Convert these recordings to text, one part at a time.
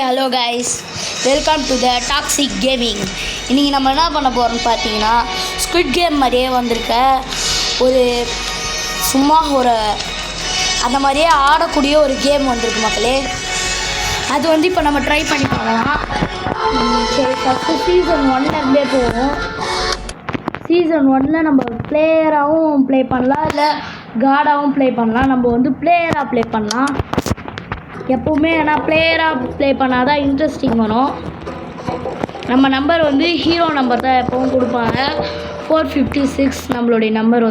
Hi hello guys, welcome to the toxic gaming. இன்றைக்கி நம்ம என்ன பண்ண போகிறோம்னு பார்த்தீங்கன்னா, ஸ்குவிட் கேம் மாதிரியே வந்திருக்க ஒரு சும்மா அந்த மாதிரியே ஆடக்கூடிய ஒரு கேம் வந்திருக்கு மக்களே. அது இப்போ நம்ம ட்ரை பண்ணி பார்க்கலாம். சரி, ஃபஸ்ட்டு சீசன் 1லேருந்தே போவோம். சீசன் 1 நம்ம பிளேயராகவும் ப்ளே பண்ணலாம், இல்லை கார்டாகவும் ப்ளே பண்ணலாம். நம்ம பிளேயராக ப்ளே பண்ணலாம் எப்போவுமே. ஏன்னா பிளேயராக ப்ளே பண்ணால் தான் இன்ட்ரெஸ்டிங் வரும். நம்ம நம்பர் ஹீரோ நம்பர் தான் எப்போவும் கொடுப்பாங்க. 456 நம்மளுடைய நம்பர்.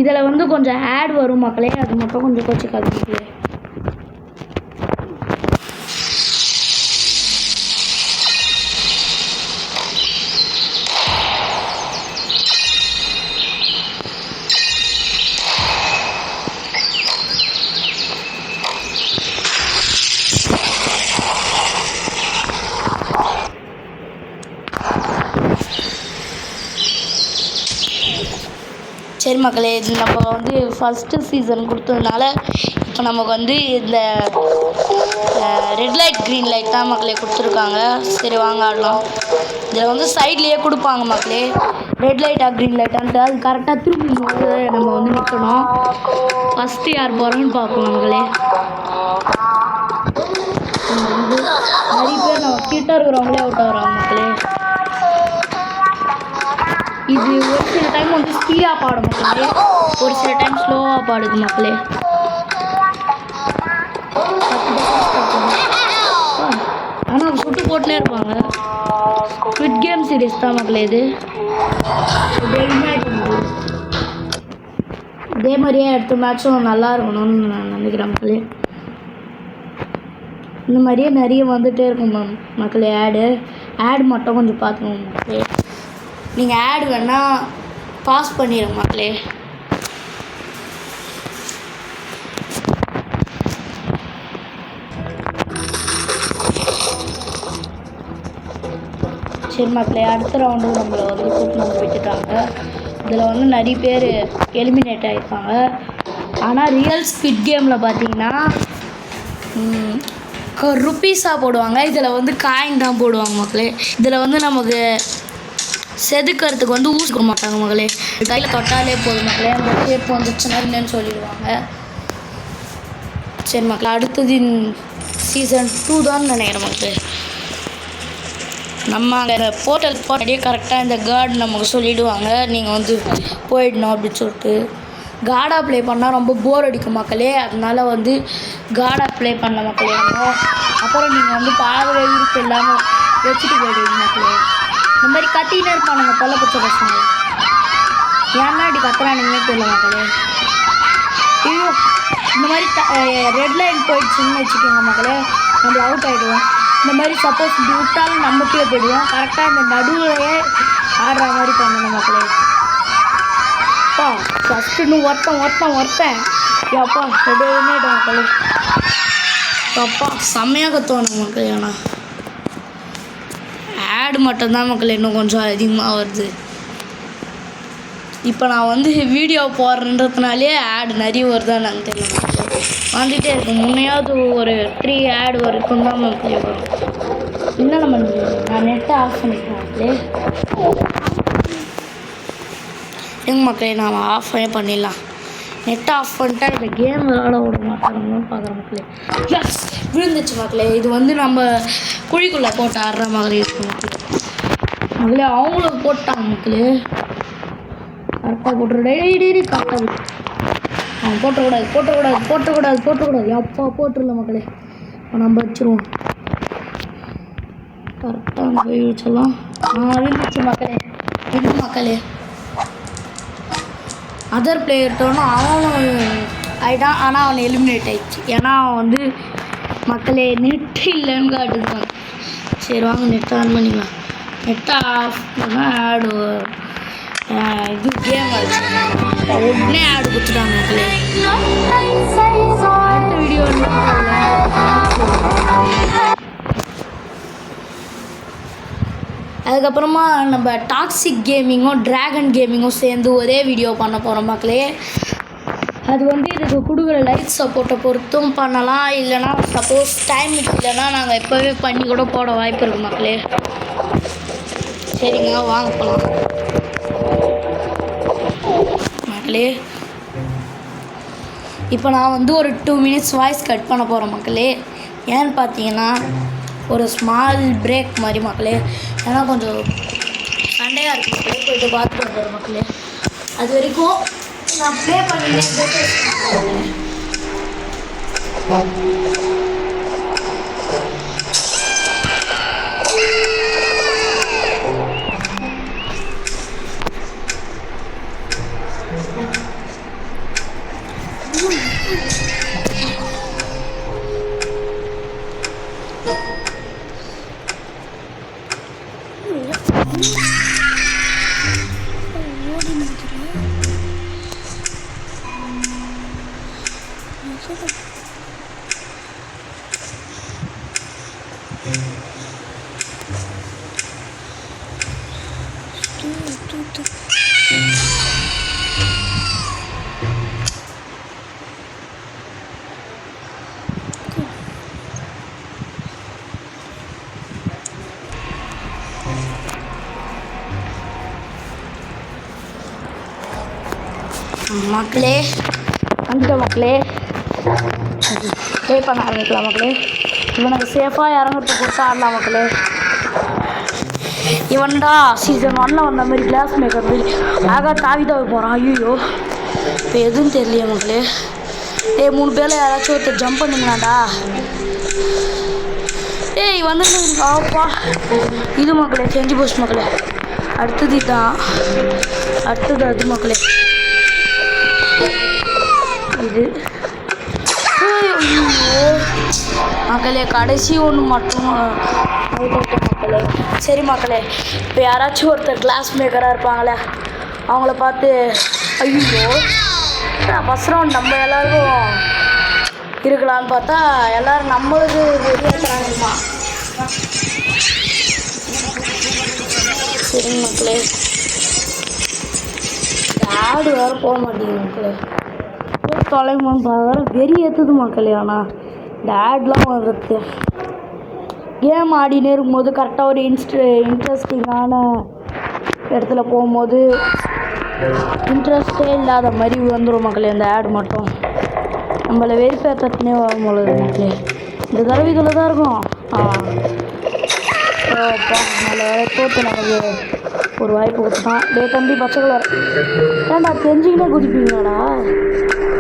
இதில் கொஞ்சம் ஆட் வரும் மக்களே, அது மட்டும் கொஞ்சம் கோச்சிக்காதீங்க. சரி மக்களே, இது நம்ம ஃபஸ்ட்டு சீசன் கொடுத்ததுனால இப்போ நமக்கு இந்த ரெட் லைட் க்ரீன் லைட் தான் மக்களே கொடுத்துருக்காங்க. சரி வாங்க ஆடலாம். இதில் சைட்லேயே கொடுப்பாங்க மக்களே, ரெட் லைட்டாக க்ரீன் லைட்டான்ட்டு. அது கரெக்டாக திரும்பும் போது நம்ம நிற்கணும். ஃபஸ்ட்டு யார் போகிறோன்னு பார்ப்போம் மக்களே. நிறைய பேர் நம்ம கிட்ட இருக்கிறவங்களே அவுட் ஆகிறாங்க மக்களே. இது ஒரு சில டைம் ஸ்பீடாக பாடும் மக்களே, ஒரு சில டைம் ஸ்லோவாக பாடுது மக்களே. ஆனால் அது சுட்டு போட்டுனே இருப்பாங்க. ஸ்குவிட் கேம் சீரீஸ் தான் மக்களே இது. இதே மாதிரியே அடுத்த மேட்சும் நல்லா இருக்கணும்னு நான் நினைக்கிறேன் மக்களே. இந்த மாதிரியே நிறைய வந்துகிட்டே இருக்கும் மக்களே. ஆடு மட்டும் கொஞ்சம் பார்த்துக்கோங்க மக்களே. நீங்கள் ஆட் வேணால் பாஸ் பண்ணிடுங்க மக்களே. சரி மக்களே, அடுத்த ரவுண்டு நம்மளை கூட்டு விட்டுட்டாங்க. இதில் நிறைய பேர் எலிமினேட் ஆகிருப்பாங்க. ஆனால் ரியல் ஸ்குவிட் கேமில் பார்த்தீங்கன்னா ருப்பீஸாக போடுவாங்க. இதில் காயின் தான் போடுவாங்க மக்களே. இதில் நமக்கு செதுக்கிறதுக்கு ஊசி கொடுக்க மாட்டாங்க மக்களே. கையில் தொட்டாலே போதும் மக்களே. அந்த ஷேப் வந்துச்சுன்னா இல்லைன்னு சொல்லிடுவாங்க. சரி மக்களே, அடுத்தது சீசன் 2 தான் நினைக்கிறேன் மக்களே. நம்ம அங்கே போர்ட்டல் போட்டே கரெக்டாக இந்த கார்டு நமக்கு சொல்லிவிடுவாங்க, நீங்கள் போயிடணும் அப்படின்னு சொல்லிட்டு. கார்டாக ப்ளே பண்ணால் ரொம்ப போர் அடிக்கும் மக்களே. அதனால கார்டாக ப்ளே பண்ண மக்களே. அப்புறம் நீங்கள் பாதிர விருப்பம் இல்லாமல் வச்சுட்டு போயிடுவீங்க மக்களே. இந்த மாதிரி கத்தினே இருப்பானுங்க தொல்லை பிடிச்ச பசங்க. ஏன்னா இப்படி கத்துறானுங்களே தெரியல மக்களே. ஐயோ, இந்த மாதிரி ரெட் லைன் போயிடுச்சுன்னு வச்சுக்கோங்க மக்களே, நம்ம அவுட் ஆகிடுவோம். இந்த மாதிரி சப்போஸ் இப்படி விட்டாலும் நம்ம கீழே போயிடுவோம். கரெக்டாக இந்த நடுவுலையே ஆடுற மாதிரி பண்ணணும் மக்களே. அப்பா ஃபஸ்ட்டு இன்னும் ஒருத்தன் அப்பா ரெடியாகிட்டோம் மக்களே. அப்பா செம்மையாக கற்றுவானுங்க மக்களே. ஆனால் ஆடு மட்டும்தான் மக்கள் இன்னும் கொஞ்சம் அதிகமாக வருது. இப்போ நான் வீடியோ போடுறேன்றதுனாலே ஆடு நிறைய வருதா நாங்கள் தெரியல வந்துகிட்டே இருக்கும். முன்னையாவது ஒரு 3 ஆடு வரைக்கும் தான் மக்களே வரும். என்ன நம்ம நான் நெட்டை ஆஃப் பண்ணிக்கிறேன் மக்களே. எங்க மக்களே, நாம் ஆஃப் பண்ணிடலாம். நெட்டை ஆஃப் பண்ணிட்டா இந்த கேம் விளாட விட மாட்டாங்கன்னு பார்க்குற மக்களே. எஸ், விழுந்துச்சு மக்களே. இது நம்ம குழிக்குள்ளே போட்டு ஆடுற மாதிரி இருக்கும் மக்களே. அவங்களுக்கு போட்டாங்க மக்களே. கரெக்டாக போட்டுருடே கரெக்டாக அவன் போட்டக்கூடாது. அப்பா போட்டுருல மக்களே. நம்ம வச்சுருவோம். கரெக்டாக போய் வச்சிடலாம். விழுந்துச்சு மக்களே. மக்களே அதர் பிளேயர்ட்டோன்னு அவனும் ஆகிட்டான். ஆனால் அவன் எலிமினேட் ஆகிடுச்சு. ஏன்னா அவன் மக்களே நெட்டு இல்லைன்னு காட்டுதான். சரி வாங்க நெட்டை ஆன் பண்ணிக்கலாம். நெட்டை ஆஃப் பண்ணால் ஆடு இது கேம் உடனே ஆடு கொடுத்துட்டாங்க மக்களே. அடுத்த வீடியோ அதுக்கப்புறமா நம்ம டாக்ஸிக் கேமிங்கும் ட்ராகன் கேமிங்கும் சேர்ந்து ஒரே வீடியோ பண்ண போகிறோம் மக்களே. அது வந்து இதுக்கு கொடுக்குற லைட் சப்போர்ட்டை பொறுத்தும் பண்ணலாம். இல்லைனா சப்போஸ் டைம் இல்லைன்னா நாங்கள் இப்போவே பண்ணி கூட போட வாய்ப்பு இருக்குது மக்களே. சரிங்க, வாங்க போகலாம் மக்களே. இப்போ நான் வந்து ஒரு 2 மினிட்ஸ் வாய்ஸ் கட் பண்ண போகிறேன் மக்களே. ஏன்னு பார்த்தீங்கன்னா ஒரு ஸ்மால் பிரேக் மாதிரி மக்களே. ஏன்னா கொஞ்சம் சண்டையாக இருக்குது மக்களே, போய்ட்டு பார்த்துட்டு வந்துடுறேன் மக்களே. அது வரைக்கும் நான் ப்ளே பண்ணிட்டேன். மக்களே வந்துட்ட மக்களே. ப்ளே பண்ண ஆரம்பிக்கலாம் மக்களே. இவனுக்கு சேஃபாக இறங்குறதுக்கு கொடுத்து ஆடலாம் மக்களே. இவன்டா சீசன் 1 வந்த மாதிரி கிளாஸ் மேக்கர் மாதிரி தாவி போகிறான். ஐயோ இப்போ எதுவும் தெரியலையே மக்களே. 3 பேரில் யாராச்சும் ஒருத்தர் ஜம்ப் பண்ணுங்களாடா. வந்து ஆப்பா இது மக்களே செஞ்சு போச்சு மக்களே. அடுத்தது இதுதான், அடுத்தது அது மக்களே. இது மக்களே கடைசி ஒன்று மட்டும் மக்களே. சரி மக்களே, இப்போ யாராச்சும் ஒருத்தர் கிளாஸ் மேக்கராக இருப்பாங்களே, அவங்கள பார்த்து ஐயோ ஃபஸ்ட் ரவுண்ட் நம்ம எல்லாருக்கும் இருக்கலான்னு பார்த்தா எல்லோரும் நம்மளுக்கு வெளியேற்றுறாங்கம்மா. சரிங்க மக்களே, ஆடு வேறு போக மாட்டேங்குது மக்களே. தொலைமான்னு வேறு வெறி ஏற்றுது மக்களே. ஆனால் இந்த ஆட்லாம் வர்றது கேம் ஆடினே இருக்கும்போது கரெக்டாக ஒரு இன்ட்ரெஸ்டிங்கான இடத்துல போகும்போது இன்ட்ரெஸ்டே இல்லாத மாதிரி வந்துடும் மக்களே. இந்த ஆடு மட்டும் நம்மளை வெறுப்பேற்றத்துனே வரும் போல மக்களே. இந்த தடவை இதில் தான் இருக்கும். அப்பா நல்ல வேலை தோற்று நமக்கு ஒரு வாய்ப்பு கொடுத்தான். தம்பி பச்சை கலர் ஏன்டா தெரிஞ்சுக்கிட்டே குதிப்பீங்களாடா.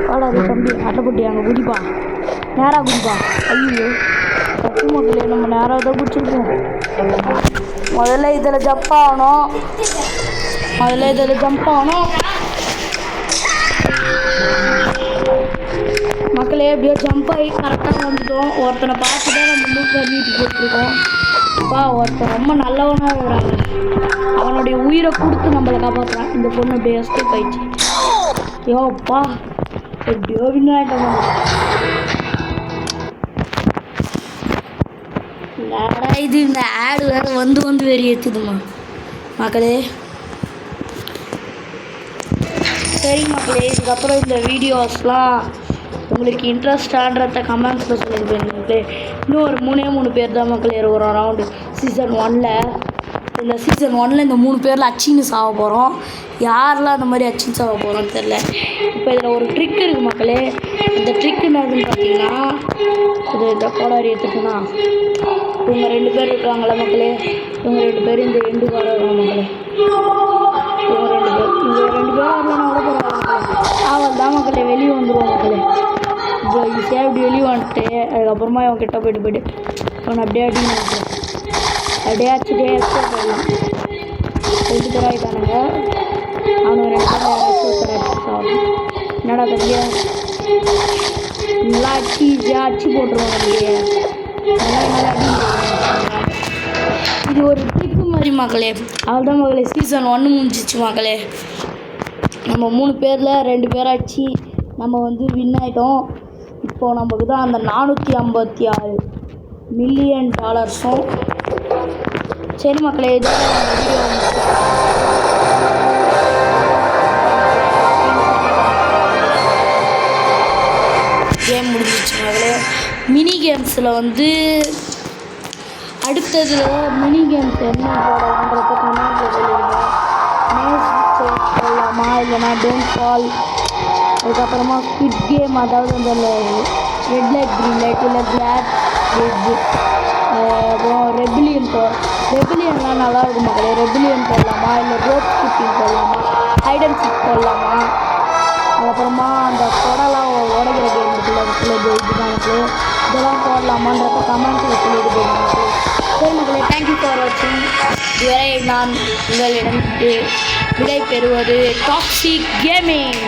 வாடா அது தம்பி அட்டைப்பட்டி அங்கே குதிப்பா, நேராக குதிப்பா. ஐயோ தப்பு மக்களே, நம்ம நேராக தான் குடிச்சிருப்போம். முதல்ல இதில் ஜம்ப் ஆகணும். மக்களே எப்படியோ ஜம்ப் ஆகி கரெக்டாக வந்துட்டோம். ஒருத்தனை பார்த்து தான் நம்ம மூவ் பண்ணிட்டு போட்டுருக்கோம். ஒருத்தன் ரொம்ப நல்லவனாக இருக்கிறாங்க. அவனுடைய உயிரை கொடுத்து நம்மளை காப்பாற்றுறான். இந்த பொண்ணு அப்படியே எஸ்கேப் ஆயிடுச்சு. யோப்பா எப்படியோ வின்னாயிட்டோம். இது இந்த ஆடு வேறு வந்து வெறி ஏற்றுதுமா மக்களே. சரி மக்களே, இதுக்கப்புறம் இந்த வீடியோஸ்லாம் உங்களுக்கு இன்ட்ரெஸ்டான்றத கமெண்ட்ஸில் சொல்லியிருப்பேன். இன்னும் ஒரு 3 பேர் தான் மக்களே இருக்கிறோம் ரவுண்டு சீசன் 1. இந்த சீசன் 1 இந்த 3 பேரில் அச்சின்னு சாக போகிறோம். யாரெல்லாம் அந்த மாதிரி அச்சின்னு சாக போகிறோன்னு தெரில. இப்போ இதில் ஒரு ட்ரிக் இருக்குது மக்களே. இந்த ட்ரிக் என்னதுன்னு பார்த்தீங்கன்னா, இந்த கோடாரி எடுத்துட்டுனா இவங்க 2 பேர் இருக்காங்களா மக்களே. இவங்க 2 பேர் இந்த எண்டுக்கு வராங்க மக்களே. இவங்க 2 பேர் வரலன்னா கூட போகிறாங்க. அவள் தான் மக்களே வெளியே வந்துடுவோம் மக்களே. ஈஸியாக இப்படி வெளியே வந்துட்டு அதுக்கப்புறமா இவன் கிட்ட போய்ட்டு அவனை அப்படியே அடிக்கணும். அப்படியே அடிச்சுட்டே போயிடலாம். 2 பேர் ஆகிட்டானுங்க. அவனுக்கு 2 பேர் யாராச்சும் ஒருத்தர் அடிச்சு சாப்பிடும். என்னடா தம்பியா நல்லா ஈஸியாக அடிச்சு போட்டுருவாங்க இல்லையே. நல்லா இது ஒரு ட்ரிப்பு மாதிரி மக்களே. அவ்வளோதான் மக்களே, சீசன் 1 முடிஞ்சிச்சு மக்களே. நம்ம 3 பேரில் 2 பேராச்சு நம்ம வந்து வின் ஆகிட்டோம். இப்போது நமக்கு தான் அந்த $456 மில்லியன். சரி மக்களே, இதோட வீடியோ கேம் முடிஞ்சிச்சு மக்களே. மினி கேம்ஸில் வந்து அடுத்ததில் மினி கேம்ஸ் என்ன போடலான்றத கமெண்ட்டில் சொல்லிடுங்க. மேஸ் சேஸ் போடலாமா இல்லைனா டோன்ட் ஃபால், அதுக்கப்புறமா ஸ்குவிட் கேம், அதாவது அந்த ரெட் லைட் க்ரீன் லைட் இல்லை கிளாஸ் ரெட், அப்புறம் ரெபிலியன்லாம் நல்லாயிருக்கும் மக்களே. ரெபிலியன் போடலாமா இல்லை ரோப் ஸ்கிப்பிங் போடலாமா, ஹைட் அண்ட் சீக் போடலாமா, அதுக்கப்புறமா அந்த கொடைலாம் உடைக்கிற கேம் இருக்குல்ல இதுதான் மக்களே, இதெல்லாம் போடலாமான்றப்ப கமெண்ட்ஸில் சொல்லிட்டு போயிருங்க மக்களே. சரி மக்களே, தேங்க்யூ ஃபார் வாட்சிங். இதுவரை நான் உங்களிடம் விடை பெறுவது டாக்ஸிக் கேமிங்.